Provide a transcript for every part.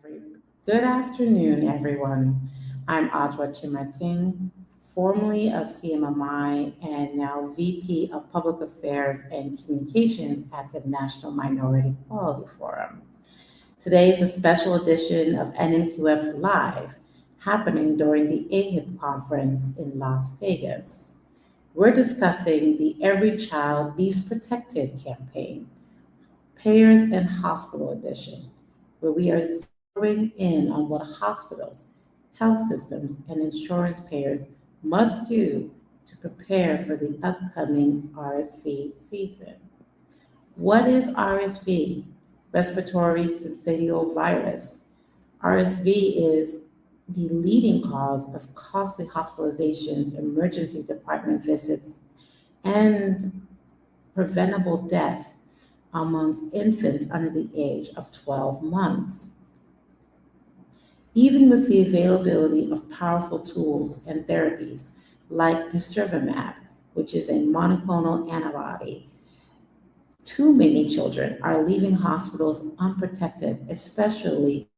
Good afternoon, everyone. I'm Adwa Chimating, formerly of CMMI and now VP of Public Affairs and Communications at the National Minority Quality Forum. Today is a special edition of NMQF Live, happening during the AHIP conference in Las Vegas. We're discussing the Every Child Leaves Protected campaign, Payers and Hospital Edition, where we are zeroing in on what hospitals, health systems, and insurance payers must do to prepare for the upcoming RSV season. What is RSV? Respiratory syncytial virus. RSV is the leading cause of costly hospitalizations, emergency department visits, and preventable death amongst infants under the age of 12 months. Even with the availability of powerful tools and therapies like nirsevimab, which is a monoclonal antibody, too many children are leaving hospitals unprotected, especially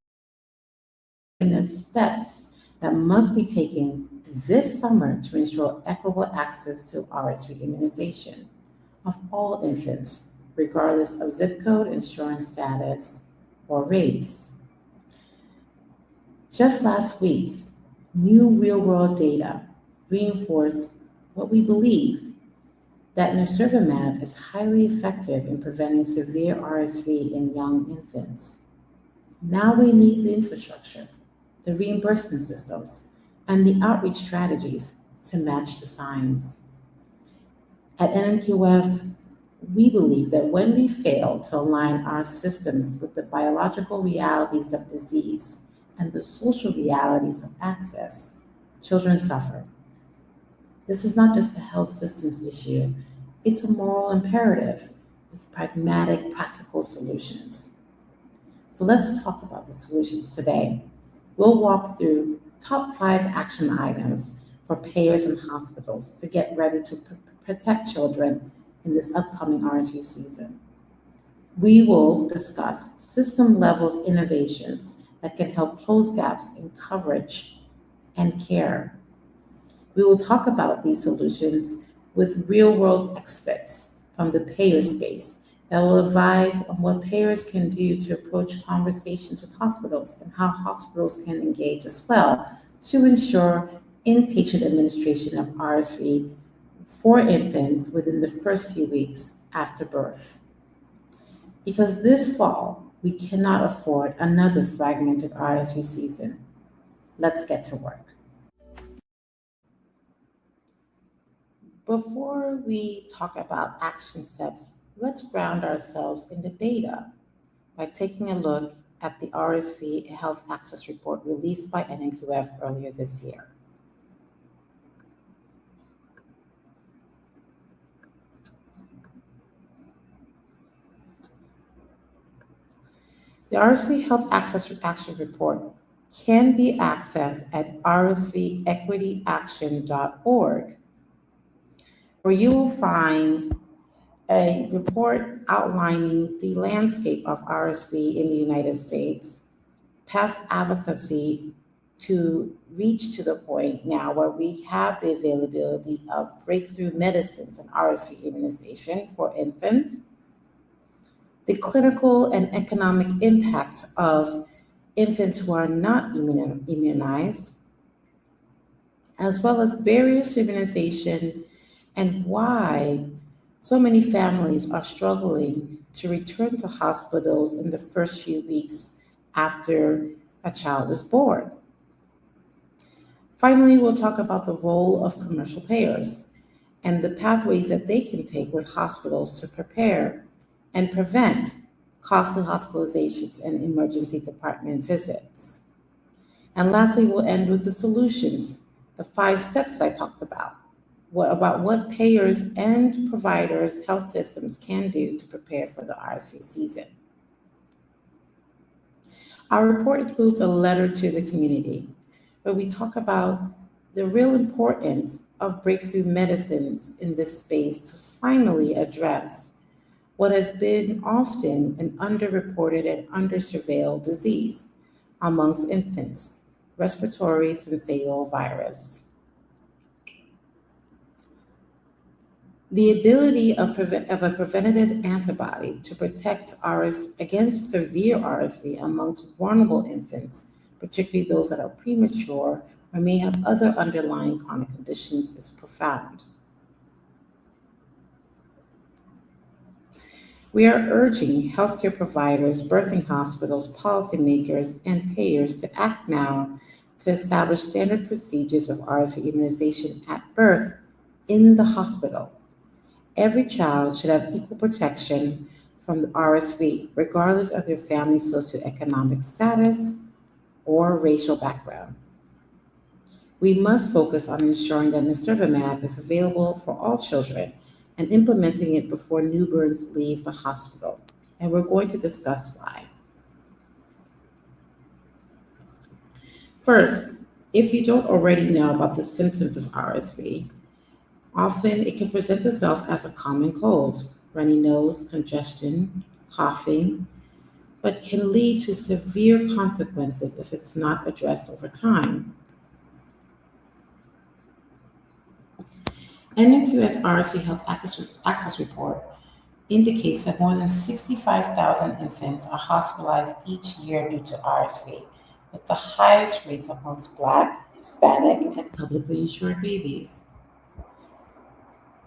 in the steps that must be taken this summer to ensure equitable access to RSV immunization of all infants, regardless of zip code, insurance status, or race. Just last week, new real-world data reinforced what we believed, that nirsevimab is highly effective in preventing severe RSV in young infants. Now we need the infrastructure, the reimbursement systems, and the outreach strategies to match the science. At NMQF, we believe that when we fail to align our systems with the biological realities of disease and the social realities of access, children suffer. This is not just a health systems issue, it's a moral imperative with pragmatic, practical solutions. So let's talk about the solutions today. We'll walk through top 5 action items for payers and hospitals to get ready to protect children in this upcoming RSV season. We will discuss system levels innovations that can help close gaps in coverage and care. We will talk about these solutions with real-world experts from the payer space that will advise on what payers can do to approach conversations with hospitals and how hospitals can engage as well to ensure inpatient administration of RSV for infants within the first few weeks after birth. Because this fall, we cannot afford another fragmented RSV season. Let's get to work. Before we talk about action steps, let's ground ourselves in the data by taking a look at the RSV Health Access Report released by NMQF earlier this year. The RSV Health Access Action Report can be accessed at rsvequityaction.org, where you will find a report outlining the landscape of RSV in the United States, past advocacy to reach to the point now where we have the availability of breakthrough medicines and RSV immunization for infants, the clinical and economic impact of infants who are not immunized, as well as barriers to immunization and why so many families are struggling to return to hospitals in the first few weeks after a child is born. Finally, we'll talk about the role of commercial payers and the pathways that they can take with hospitals to prepare and prevent costly hospitalizations and emergency department visits. And lastly, we'll end with the solutions, the 5 steps that I talked about. What payers and providers, health systems can do to prepare for the RSV season. Our report includes a letter to the community where we talk about the real importance of breakthrough medicines in this space to finally address what has been often an underreported and undersurveilled disease, amongst infants, respiratory syncytial virus. The ability of a preventative antibody to protect against severe RSV amongst vulnerable infants, particularly those that are premature or may have other underlying chronic conditions, is profound. We are urging healthcare providers, birthing hospitals, policymakers, and payers to act now to establish standard procedures of RSV immunization at birth in the hospital. Every child should have equal protection from the RSV, regardless of their family's socioeconomic status or racial background. We must focus on ensuring that nirsevimab is available for all children and implementing it before newborns leave the hospital. And we're going to discuss why. First, if you don't already know about the symptoms of RSV, often it can present itself as a common cold, runny nose, congestion, coughing, but can lead to severe consequences if it's not addressed over time. NQS RSV Health Access Report indicates that more than 65,000 infants are hospitalized each year due to RSV, with the highest rates amongst Black, Hispanic, and publicly insured babies.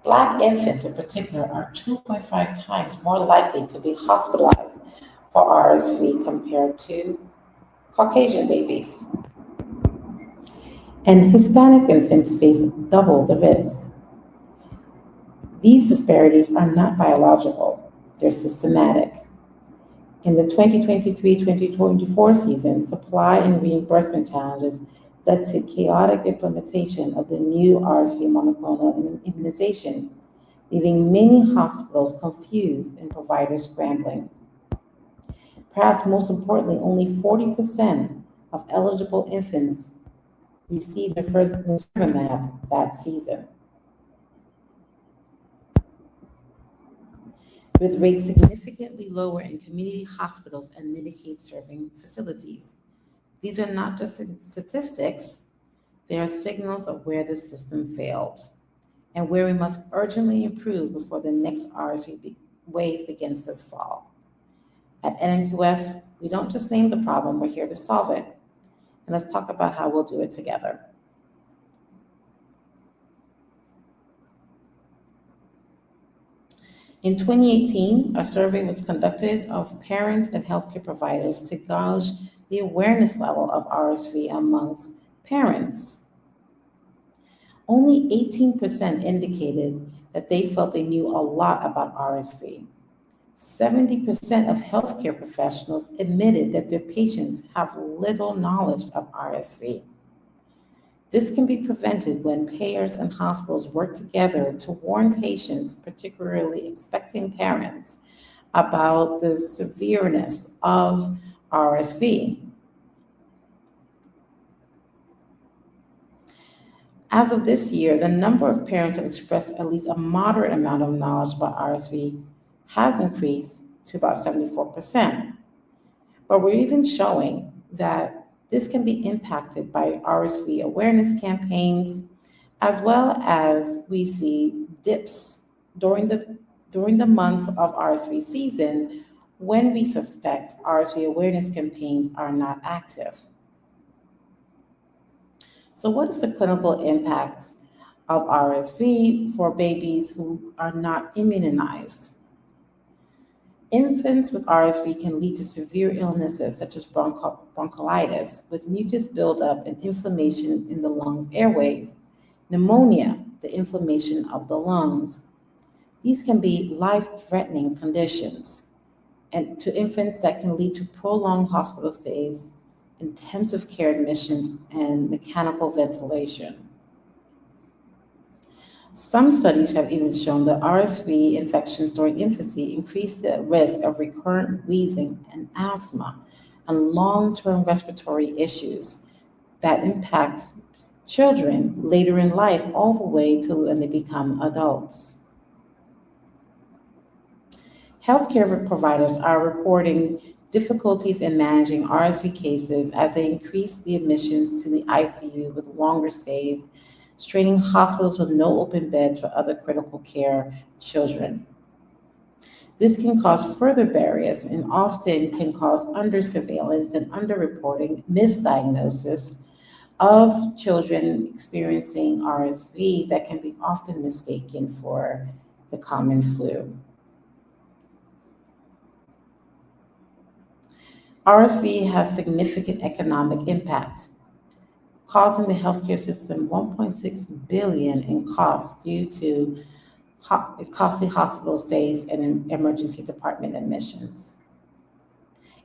Black infants in particular are 2.5 times more likely to be hospitalized for RSV compared to Caucasian babies. And Hispanic infants face double the risk. These disparities are not biological, they're systematic. In the 2023-2024 season, supply and reimbursement challenges led to chaotic implementation of the new RSV monoclonal immunization, leaving many hospitals confused and providers scrambling. Perhaps most importantly, only 40% of eligible infants received their first nirsevimab that season, with rates significantly lower in community hospitals and Medicaid-serving facilities. These are not just statistics, they are signals of where the system failed and where we must urgently improve before the next RSV wave begins this fall. At NQF, we don't just name the problem, we're here to solve it. And let's talk about how we'll do it together. In 2018, a survey was conducted of parents and healthcare providers to gauge the awareness level of RSV amongst parents. Only 18% indicated that they felt they knew a lot about RSV. 70% of healthcare professionals admitted that their patients have little knowledge of RSV. This can be prevented when payers and hospitals work together to warn patients, particularly expecting parents, about the severeness of RSV. As of this year, the number of parents that expressed at least a moderate amount of knowledge about RSV has increased to about 74%. But we're even showing that this can be impacted by RSV awareness campaigns, as well as we see dips during the months of RSV season when we suspect RSV awareness campaigns are not active. So what is the clinical impact of RSV for babies who are not immunized? Infants with RSV can lead to severe illnesses such as bronchiolitis, with mucus buildup and inflammation in the lungs airways, pneumonia, the inflammation of the lungs. These can be life-threatening conditions, and to infants that can lead to prolonged hospital stays, intensive care admissions, and mechanical ventilation. Some studies have even shown that RSV infections during infancy increase the risk of recurrent wheezing and asthma and long-term respiratory issues that impact children later in life all the way to when they become adults. Healthcare providers are reporting difficulties in managing RSV cases as they increase the admissions to the ICU with longer stays, straining hospitals with no open beds for other critical care children. This can cause further barriers and often can cause under-surveillance and under-reporting, misdiagnosis of children experiencing RSV that can be often mistaken for the common flu. RSV has significant economic impact, causing the healthcare system $1.6 billion in costs due to costly hospital stays and emergency department admissions.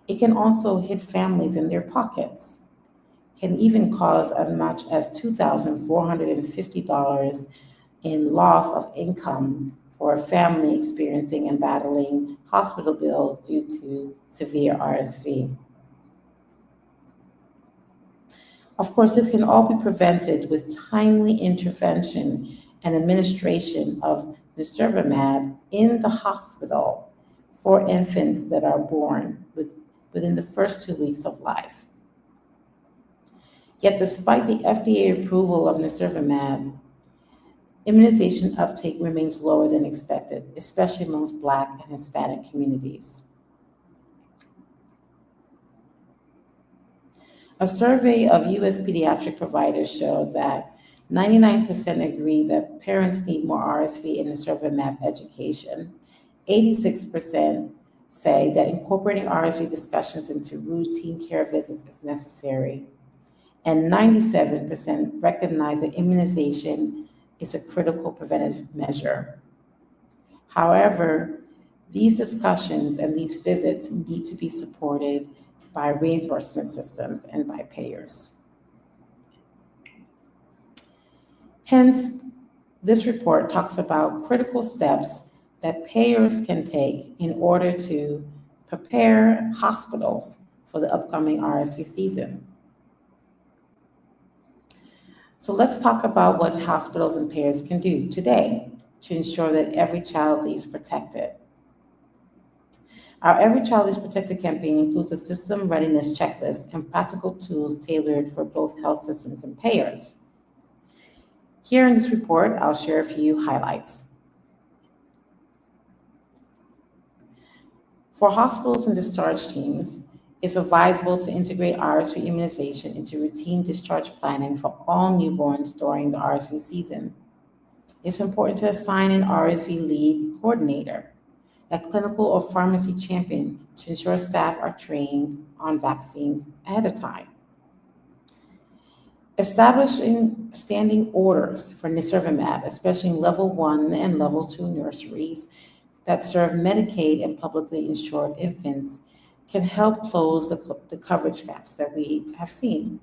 It can also hit families in their pockets, can even cause as much as $2,450 in loss of income for a family experiencing and battling hospital bills due to severe RSV. Of course, this can all be prevented with timely intervention and administration of nirsevimab in the hospital for infants that are born within the first 2 weeks of life. Yet, despite the FDA approval of nirsevimab, immunization uptake remains lower than expected, especially amongst Black and Hispanic communities. A survey of U.S. pediatric providers showed that 99% agree that parents need more RSV and nirsevimab education. 86% say that incorporating RSV discussions into routine care visits is necessary. And 97% recognize that immunization is a critical preventative measure. However, these discussions and these visits need to be supported by reimbursement systems and by payers. Hence, this report talks about critical steps that payers can take in order to prepare hospitals for the upcoming RSV season. So let's talk about what hospitals and payers can do today to ensure that every child is protected. Our Every Child is Protected campaign includes a system readiness checklist and practical tools tailored for both health systems and payers. Here in this report, I'll share a few highlights. For hospitals and discharge teams, it's advisable to integrate RSV immunization into routine discharge planning for all newborns during the RSV season. It's important to assign an RSV lead coordinator, a clinical or pharmacy champion, to ensure staff are trained on vaccines ahead of time. Establishing standing orders for nirsevimab, especially in level 1 and level 2 nurseries that serve Medicaid and publicly insured infants, can help close the coverage gaps that we have seen.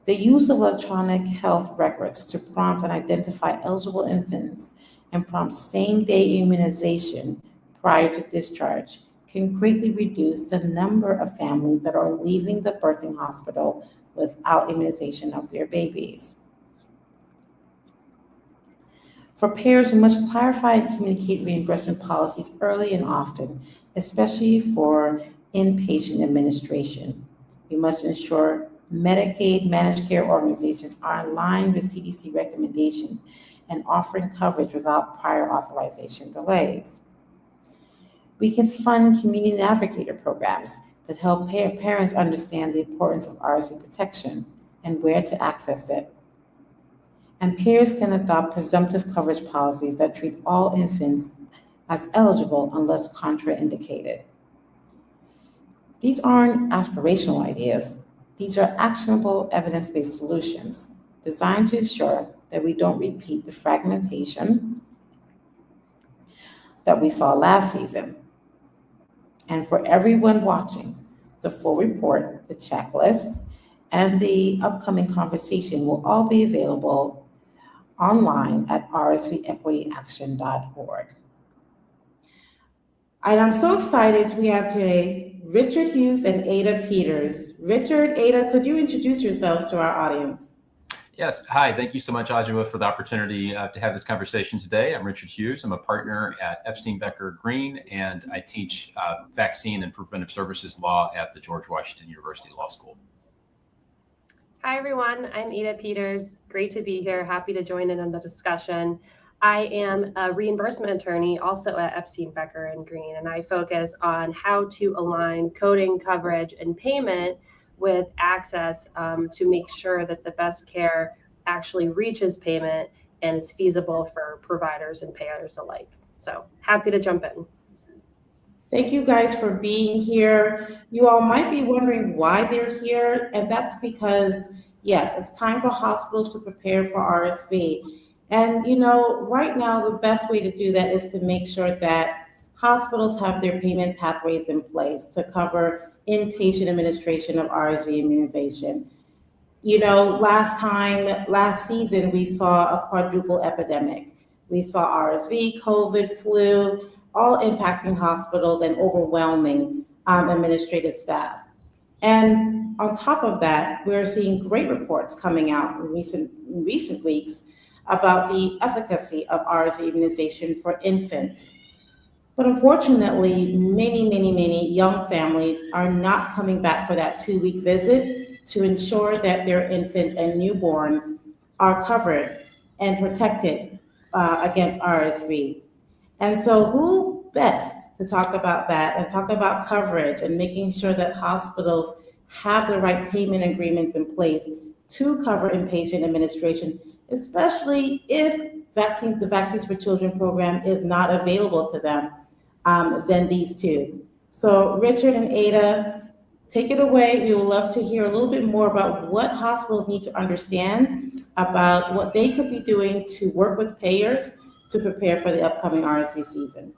The use of electronic health records to prompt and identify eligible infants and prompt same-day immunization prior to discharge can greatly reduce the number of families that are leaving the birthing hospital without immunization of their babies. For payers, we must clarify and communicate reimbursement policies early and often, especially for inpatient administration. We must ensure Medicaid managed care organizations are aligned with CDC recommendations and offering coverage without prior authorization delays. We can fund community navigator programs that help parents understand the importance of RSV protection and where to access it. And payers can adopt presumptive coverage policies that treat all infants as eligible unless contraindicated. These aren't aspirational ideas. These are actionable evidence-based solutions designed to ensure that we don't repeat the fragmentation that we saw last season. And for everyone watching, the full report, the checklist, and the upcoming conversation will all be available online at rsvequityaction.org. And I'm so excited we have today Richard Hughes and Ada Peters. Richard, Ada, could you introduce yourselves to our audience? Yes. Hi. Thank you so much, Ajua, for the opportunity to have this conversation today. I'm Richard Hughes. I'm a partner at Epstein Becker Green, and I teach vaccine and preventive services law at the George Washington University Law School. Hi, everyone. I'm Ida Peters. Great to be here. Happy to join in on the discussion. I am a reimbursement attorney also at Epstein Becker and Green, and I focus on how to align coding, coverage, and payment with access to make sure that the best care actually reaches payment and is feasible for providers and payers alike. So happy to jump in. Thank you guys for being here. You all might be wondering why they're here, and that's because, yes, it's time for hospitals to prepare for RSV. And, right now, the best way to do that is to make sure that hospitals have their payment pathways in place to cover inpatient administration of RSV immunization. Last season, we saw a quadruple epidemic. We saw RSV, COVID, flu, all impacting hospitals and overwhelming administrative staff. And on top of that, we're seeing great reports coming out in recent weeks about the efficacy of RSV immunization for infants. But unfortunately, many, many, many young families are not coming back for that 2 week visit to ensure that their infants and newborns are covered and protected against RSV. And so, who best to talk about that and talk about coverage and making sure that hospitals have the right payment agreements in place to cover inpatient administration, especially if the Vaccines for Children program is not available to them, than these two. So, Richard and Ada, take it away. We would love to hear a little bit more about what hospitals need to understand about what they could be doing to work with payers to prepare for the upcoming RSV season.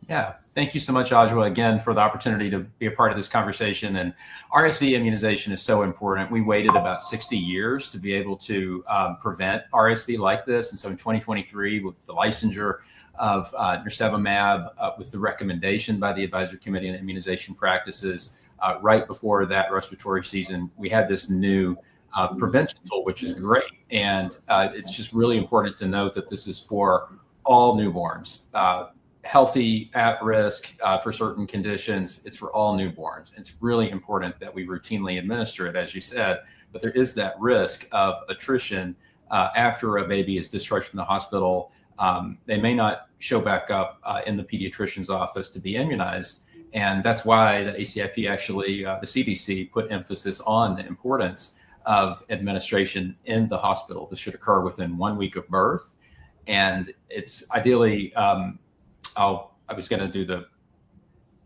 Yeah, thank you so much, Ajwa, again, for the opportunity to be a part of this conversation. And RSV immunization is so important. We waited about 60 years to be able to prevent RSV like this. And so in 2023, with the licensure of nirsevimab, with the recommendation by the Advisory Committee on Immunization Practices, right before that respiratory season, we had this new prevention tool, which is great. And it's just really important to note that this is for all newborns. Healthy, at risk for certain conditions. It's for all newborns. It's really important that we routinely administer it, as you said, but there is that risk of attrition after a baby is discharged from the hospital. They may not show back up in the pediatrician's office to be immunized. And that's why the ACIP actually, the CDC, put emphasis on the importance of administration in the hospital. This should occur within 1 week of birth. And it's ideally, I was going to do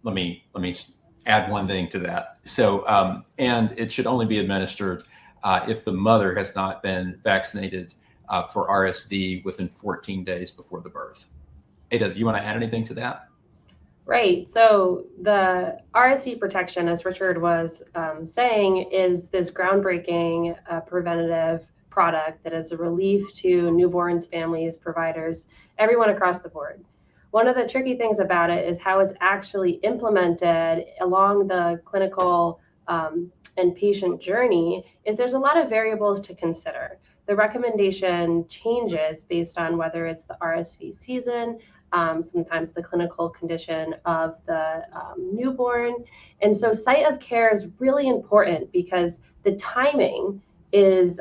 let me add one thing to that. So, and it should only be administered if the mother has not been vaccinated for RSV within 14 days before the birth. Ada, do you want to add anything to that? Right. So the RSV protection, as Richard was saying, is this groundbreaking preventative product that is a relief to newborns, families, providers, everyone across the board. One of the tricky things about it is how it's actually implemented along the clinical and patient journey is there's a lot of variables to consider. The recommendation changes based on whether it's the RSV season, sometimes the clinical condition of the newborn. And so site of care is really important because the timing is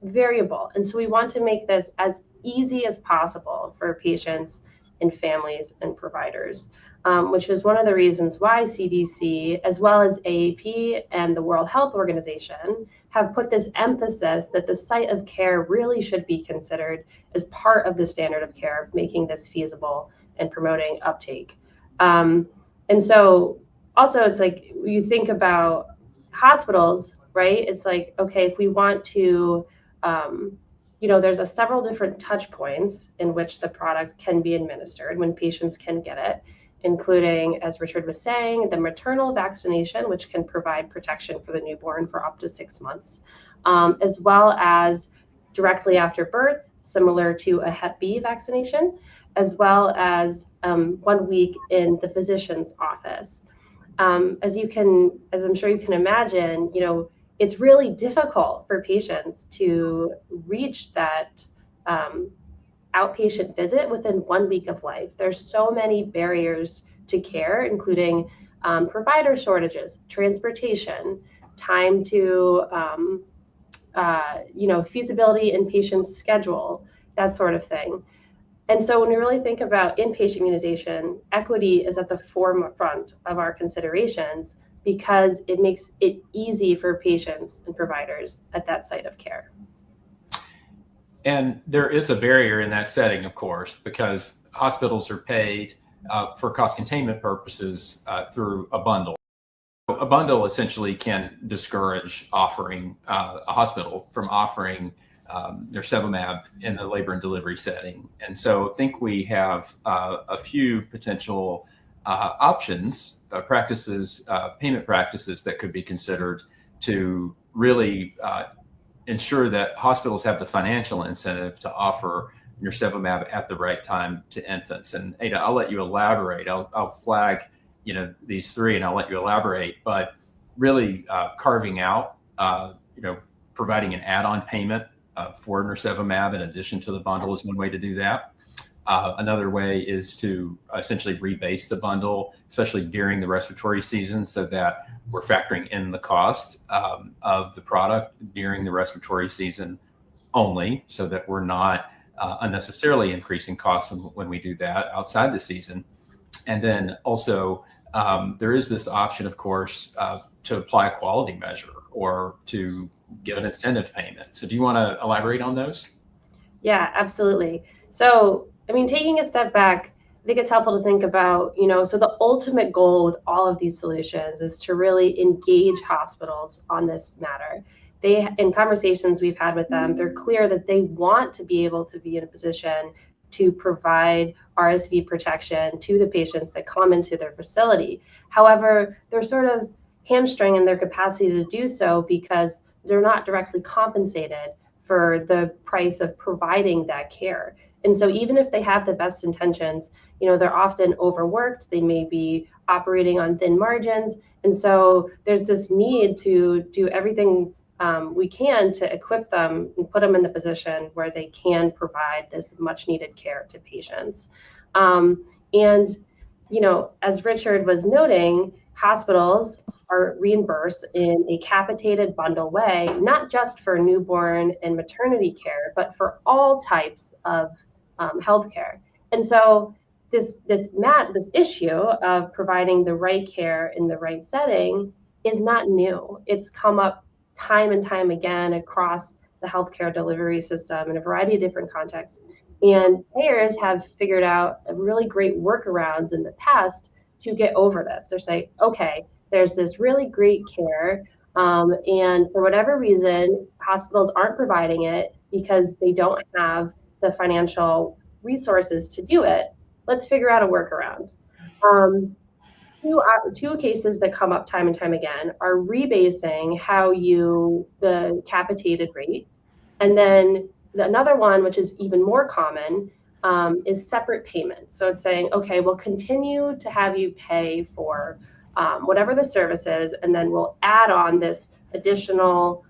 variable. And so we want to make this as easy as possible for patients and families and providers, which is one of the reasons why CDC, as well as AAP and the World Health Organization, have put this emphasis that the site of care really should be considered as part of the standard of care of making this feasible and promoting uptake. And so also it's like you think about hospitals, right? It's like, okay, if we want to there's several different touch points in which the product can be administered when patients can get it, including, as Richard was saying, the maternal vaccination, which can provide protection for the newborn for up to 6 months, as well as directly after birth, similar to a Hep B vaccination, as well as 1 week in the physician's office. As I'm sure you can imagine, it's really difficult for patients to reach that outpatient visit within 1 week of life. There's so many barriers to care, including provider shortages, transportation, time to feasibility in patient's schedule, that sort of thing. And so when we really think about inpatient immunization, equity is at the forefront of our considerations because it makes it easy for patients and providers at that site of care. And there is a barrier in that setting, of course, because hospitals are paid for cost containment purposes through a bundle. A bundle essentially can discourage offering a hospital from offering nirsevimab in the labor and delivery setting. And so I think we have a few potential options, practices, payment practices that could be considered to really ensure that hospitals have the financial incentive to offer nirsevimab at the right time to infants. And Ada, I'll let you elaborate. I'll flag these three and I'll let you elaborate, but really carving out, providing an add-on payment for nirsevimab in addition to the bundle is one way to do that. Another way is to essentially rebase the bundle, especially during the respiratory season, so that we're factoring in the cost of the product during the respiratory season only, so that we're not unnecessarily increasing costs when we do that outside the season. And then also, there is this option, of course, to apply a quality measure or to give an incentive payment. So do you want to elaborate on those? Yeah, absolutely. So, taking a step back, I think it's helpful to think about, so the ultimate goal with all of these solutions is to really engage hospitals on this matter. In conversations we've had with them, they're clear that they want to be able to be in a position to provide RSV protection to the patients that come into their facility. However, they're sort of hamstrung in their capacity to do so because they're not directly compensated for the price of providing that care. And so even if they have the best intentions, they're often overworked, they may be operating on thin margins. And so there's this need to do everything we can to equip them and put them in the position where they can provide this much needed care to patients. And as Richard was noting, hospitals are reimbursed in a capitated bundle way, not just for newborn and maternity care, but for all types of healthcare. And so this issue of providing the right care in the right setting is not new. It's come up time and time again across the healthcare delivery system in a variety of different contexts. And payers have figured out really great workarounds in the past to get over this. They're saying, okay, there's this really great care, and for whatever reason, hospitals aren't providing it because they don't have the financial resources to do it. Let's figure out a workaround. Two cases that come up time and time again are rebasing the capitated rate. And then another one, which is even more common, is separate payment. So it's saying, okay, we'll continue to have you pay for whatever the service is, and then we'll add on this additional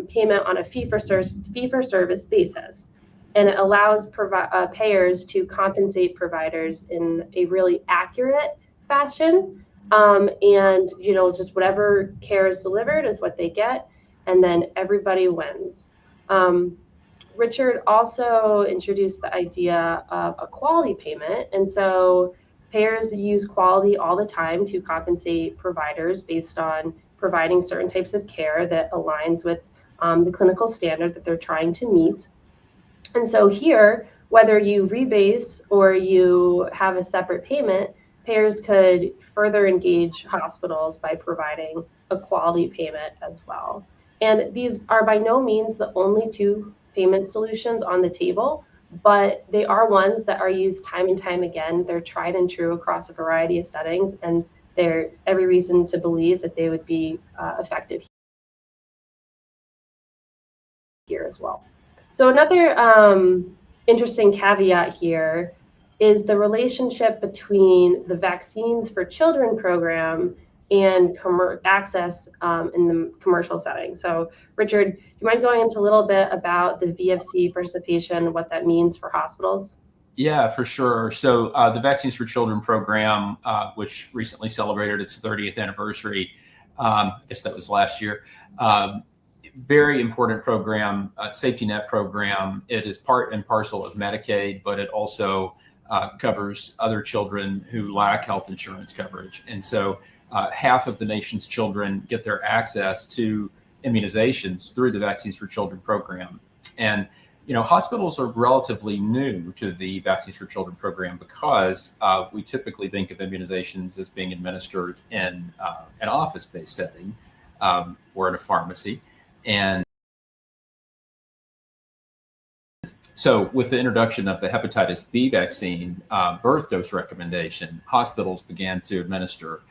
payment on a fee-for-service basis. And it allows payers to compensate providers in a really accurate fashion. And, just whatever care is delivered is what they get, and then everybody wins. Richard also introduced the idea of a quality payment. And so payers use quality all the time to compensate providers based on providing certain types of care that aligns with the clinical standard that they're trying to meet. And so here, whether you rebase or you have a separate payment, payers could further engage hospitals by providing a quality payment as well. And these are by no means the only two payment solutions on the table, but they are ones that are used time and time again. They're tried and true across a variety of settings, and there's every reason to believe that they would be effective here as well. So another interesting caveat here is the relationship between the Vaccines for Children program and access in the commercial setting. So Richard, do you mind going into a little bit about the VFC participation, what that means for hospitals? Yeah, for sure. So the Vaccines for Children program, which recently celebrated its 30th anniversary, I guess that was last year, very important program, safety net program. It is part and parcel of Medicaid, but it also covers other children who lack health insurance coverage. And so half of the nation's children get their access to immunizations through the Vaccines for Children program. And hospitals are relatively new to the Vaccines for Children program because we typically think of immunizations as being administered in an office-based setting or in a pharmacy. And so with the introduction of the hepatitis B vaccine birth dose recommendation, hospitals began to administer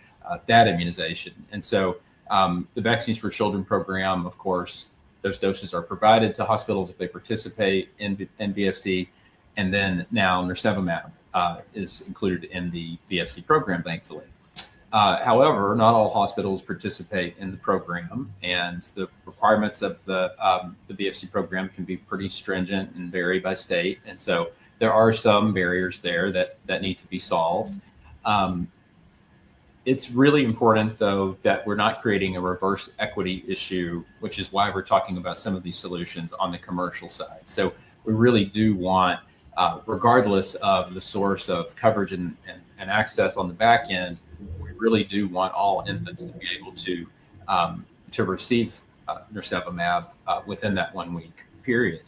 that immunization. And so the Vaccines for Children program, of course, those doses are provided to hospitals if they participate in VFC. And then now nirsevimab is included in the VFC program, thankfully. However, not all hospitals participate in the program, and the requirements of the VFC program can be pretty stringent and vary by state. And so there are some barriers there that need to be solved. It's really important, though, that we're not creating a reverse equity issue, which is why we're talking about some of these solutions on the commercial side. So we really do want, regardless of the source of coverage and access on the back end, we really do want all infants to be able to receive nirsevimab within that 1 week period.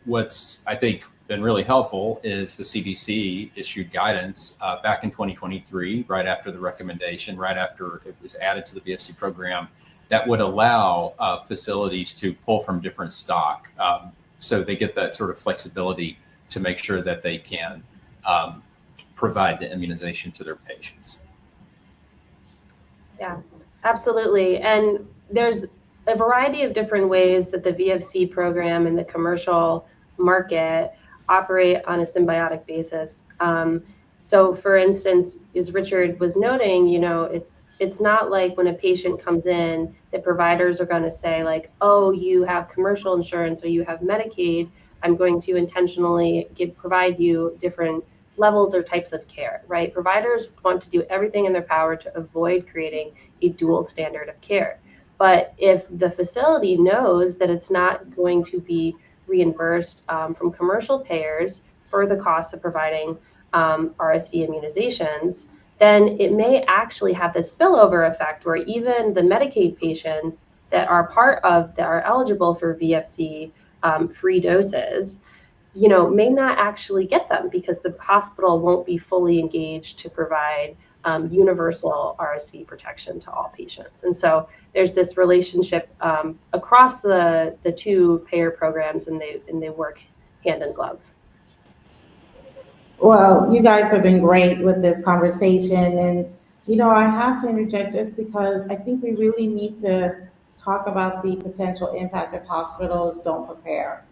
What's, I think, been really helpful is the CDC issued guidance back in 2023, right after the recommendation, right after it was added to the VFC program, that would allow facilities to pull from different stock. So they get that sort of flexibility to make sure that they can provide the immunization to their patients. Yeah, absolutely. And there's a variety of different ways that the VFC program and the commercial market operate on a symbiotic basis. So for instance, as Richard was noting, it's not like when a patient comes in, the providers are going to say like, oh, you have commercial insurance or you have Medicaid, I'm going to intentionally provide you different levels or types of care, right? Providers want to do everything in their power to avoid creating a dual standard of care. But if the facility knows that it's not going to be reimbursed from commercial payers for the cost of providing RSV immunizations, then it may actually have this spillover effect where even the Medicaid patients that are eligible for VFC free doses, may not actually get them because the hospital won't be fully engaged to provide universal RSV protection to all patients. And so there's this relationship across the two payer programs, and they work hand in glove. Well, you guys have been great with this conversation, and I have to interject just because I think we really need to talk about the potential impact if hospitals don't prepare.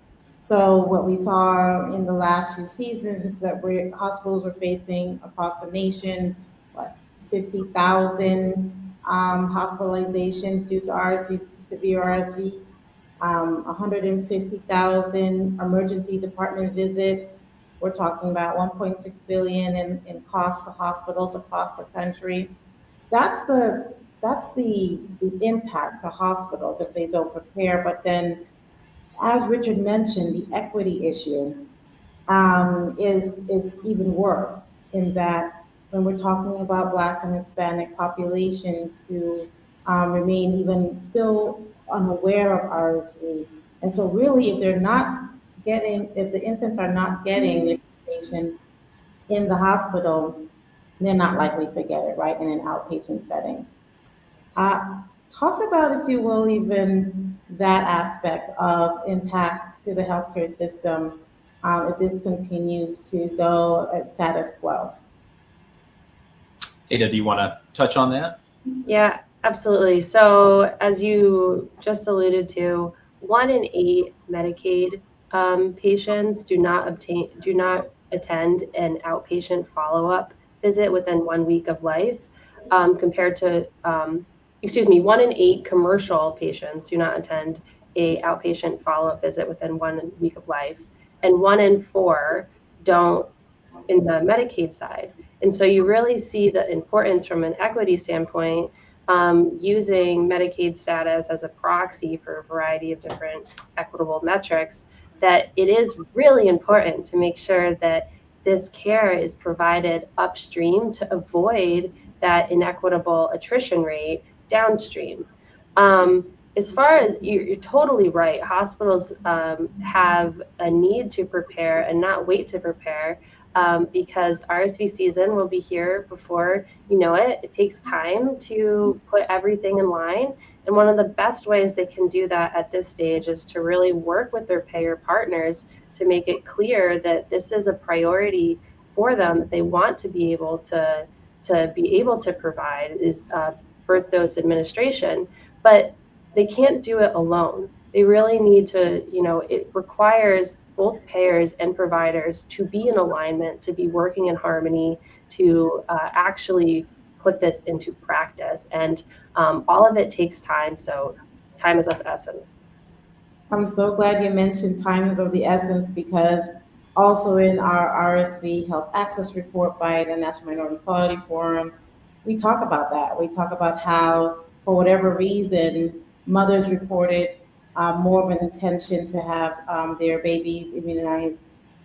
So what we saw in the last few seasons that hospitals were facing across the nation, 50,000 hospitalizations due to RSV, severe RSV, 150,000 emergency department visits. We're talking about 1.6 billion in costs to hospitals across the country. That's the impact to hospitals if they don't prepare. But then, as Richard mentioned, the equity issue is even worse in that when we're talking about Black and Hispanic populations who remain even still unaware of RSV. And so really, if the infants are not getting the information in the hospital, they're not likely to get it, right, in an outpatient setting. Talk about, if you will, even that aspect of impact to the healthcare system if this continues to go at status quo. Ada, do you want to touch on that? Yeah, absolutely. So as you just alluded to, 1 in 8 Medicaid patients do not attend an outpatient follow-up visit within 1 week of life. compared to, 1 in 8 commercial patients do not attend a outpatient follow-up visit within 1 week of life, and 1 in 4 don't in the Medicaid side. And so you really see the importance from an equity standpoint, using Medicaid status as a proxy for a variety of different equitable metrics, that it is really important to make sure that this care is provided upstream to avoid that inequitable attrition rate downstream. As far as you're totally right, hospitals have a need to prepare and not wait to prepare, because RSV season will be here before you know it. It takes time to put everything in line. And one of the best ways they can do that at this stage is to really work with their payer partners to make it clear that this is a priority for them, that they want to be able to provide is birth dose administration. But they can't do it alone. They really need to, it requires both payers and providers to be in alignment, to be working in harmony, to actually put this into practice. And all of it takes time, so time is of the essence. I'm so glad you mentioned time is of the essence, because also in our RSV Health Access Report by the National Minority Quality Forum, we talk about that. We talk about how, for whatever reason, mothers reported more of an intention to have their babies immunized,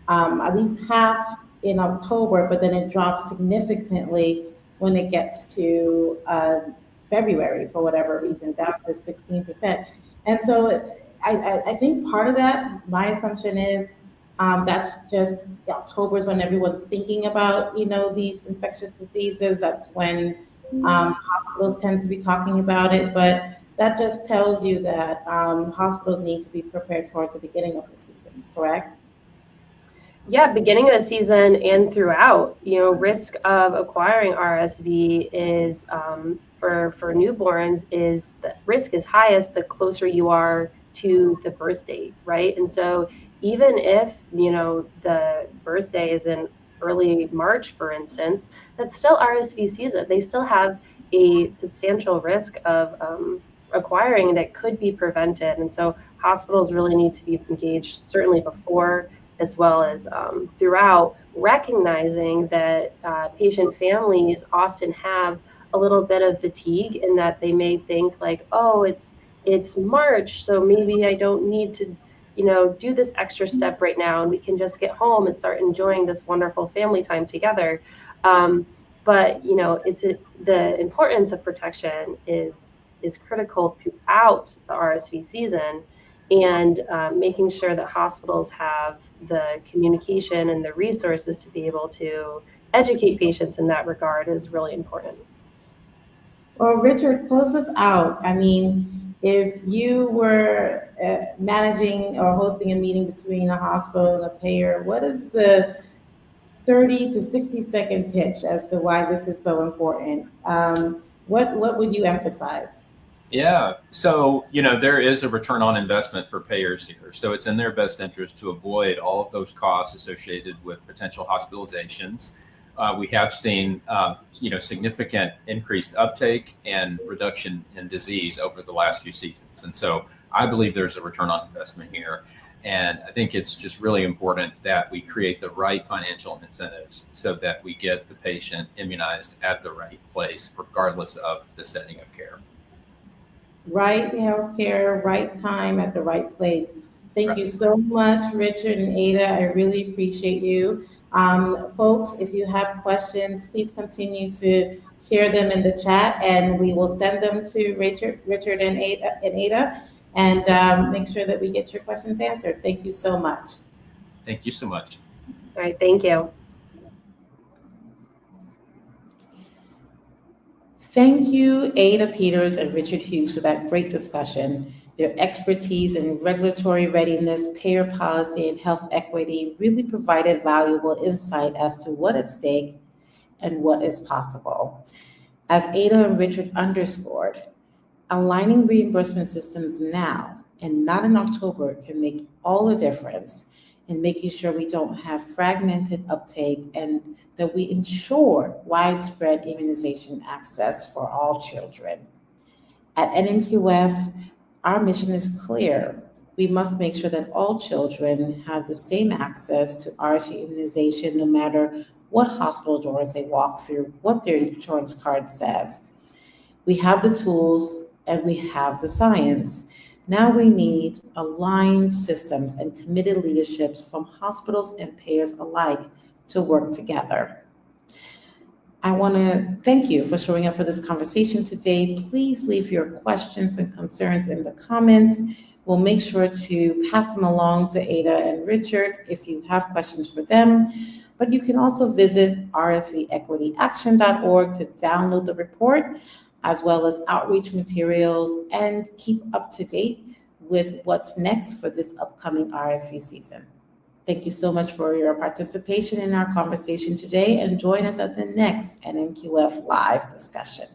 at least half in October, but then it drops significantly when it gets to February, for whatever reason, down to 16%. And so I think part of that, my assumption is, that's just October is when everyone's thinking about, these infectious diseases. That's when hospitals tend to be talking about it. But that just tells you that hospitals need to be prepared towards the beginning of the season, correct? Yeah, beginning of the season and throughout, risk of acquiring RSV is for newborns, is the risk is highest the closer you are to the birth date, right? And so even if, the birthday is in early March, for instance, that's still RSV season. They still have a substantial risk of acquiring that could be prevented. And so hospitals really need to be engaged, certainly before as well as throughout, recognizing that patient families often have a little bit of fatigue in that they may think like, oh, it's March, so maybe I don't need to, do this extra step right now, and we can just get home and start enjoying this wonderful family time together. But the importance of protection is critical throughout the RSV season, and making sure that hospitals have the communication and the resources to be able to educate patients in that regard is really important. Well, Richard, close us out. I mean, if you were managing or hosting a meeting between a hospital and a payer, what is the 30 to 60-second pitch as to why this is so important? What would you emphasize? Yeah, so there is a return on investment for payers here. So it's in their best interest to avoid all of those costs associated with potential hospitalizations. We have seen significant increased uptake and reduction in disease over the last few seasons. And so I believe there's a return on investment here. And I think it's just really important that we create the right financial incentives so that we get the patient immunized at the right place, regardless of the setting of care. Right healthcare, right time at the right place. Thank you so much, Richard and Ada. I really appreciate you. Folks, if you have questions, please continue to share them in the chat, and we will send them to Richard and Ada, and make sure that we get your questions answered. Thank you so much. Thank you so much. All right, thank you. Thank you, Ada Peters and Richard Hughes, for that great discussion. Their expertise in regulatory readiness, payer policy, and health equity really provided valuable insight as to what's at stake and what is possible. As Ada and Richard underscored, aligning reimbursement systems now and not in October can make all the difference in making sure we don't have fragmented uptake and that we ensure widespread immunization access for all children. At NMQF, our mission is clear. We must make sure that all children have the same access to RSV immunization no matter what hospital doors they walk through, what their insurance card says. We have the tools and we have the science. Now we need aligned systems and committed leaderships from hospitals and payers alike to work together. I want to thank you for showing up for this conversation today. Please leave your questions and concerns in the comments. We'll make sure to pass them along to Ada and Richard if you have questions for them. But you can also visit rsvequityaction.org to download the report, as well as outreach materials, and keep up to date with what's next for this upcoming RSV season. Thank you so much for your participation in our conversation today, and join us at the next NMQF Live discussion.